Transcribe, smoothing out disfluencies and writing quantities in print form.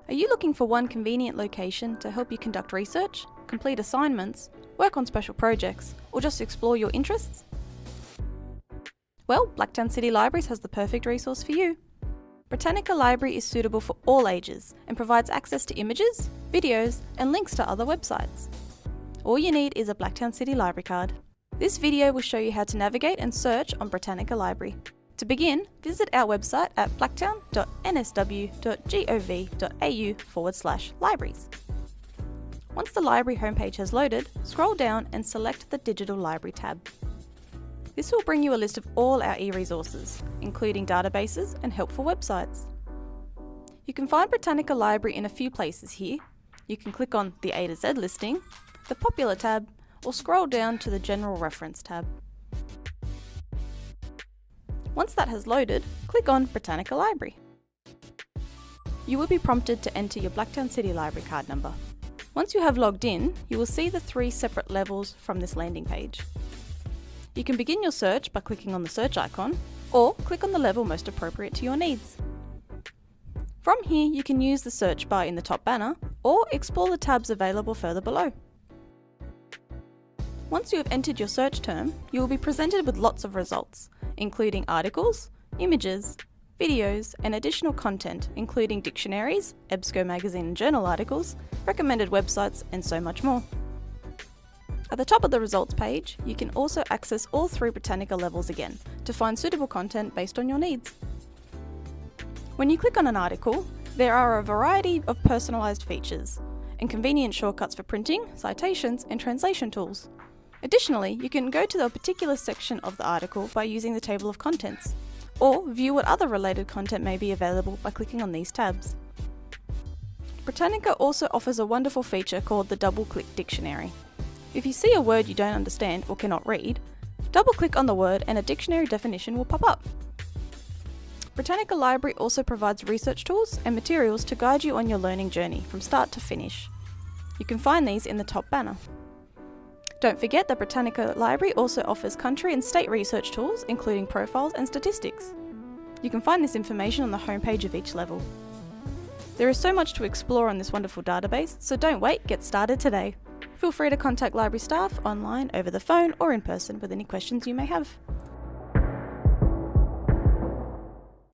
Are you looking for one convenient location to help you conduct research, complete assignments, work on special projects, or just explore your interests? Well, Blacktown City Libraries has the perfect resource for you. Britannica Library is suitable for all ages and provides access to images, videos, and links to other websites. All you need is a Blacktown City Library card. This video will show you how to navigate and search on Britannica Library. To begin, visit our website at blacktown.nsw.gov.au/libraries. Once the library homepage has loaded, scroll down and select the Digital Library tab. This will bring you a list of all our e-resources, including databases and helpful websites. You can find Britannica Library in a few places here. You can click on the A to Z listing, the Popular tab, or scroll down to the General Reference tab. Once that has loaded, click on Britannica Library. You will be prompted to enter your Blacktown City Library card number. Once you have logged in, you will see the 3 separate levels from this landing page. You can begin your search by clicking on the search icon, or click on the level most appropriate to your needs. From here, you can use the search bar in the top banner, or explore the tabs available further below. Once you have entered your search term, you will be presented with lots of results, including articles, images, videos, and additional content, including dictionaries, EBSCO magazine and journal articles, recommended websites, and so much more. At the top of the results page, you can also access all 3 Britannica levels again to find suitable content based on your needs. When you click on an article, there are a variety of personalised features and convenient shortcuts for printing, citations, and translation tools. Additionally, you can go to a particular section of the article by using the table of contents, or view what other related content may be available by clicking on these tabs. Britannica also offers a wonderful feature called the double-click dictionary. If you see a word you don't understand or cannot read, double-click on the word and a dictionary definition will pop up. Britannica Library also provides research tools and materials to guide you on your learning journey from start to finish. You can find these in the top banner. Don't forget that Britannica Library also offers country and state research tools, including profiles and statistics. You can find this information on the homepage of each level. There is so much to explore on this wonderful database, so don't wait, get started today. Feel free to contact library staff online, over the phone, or in person with any questions you may have.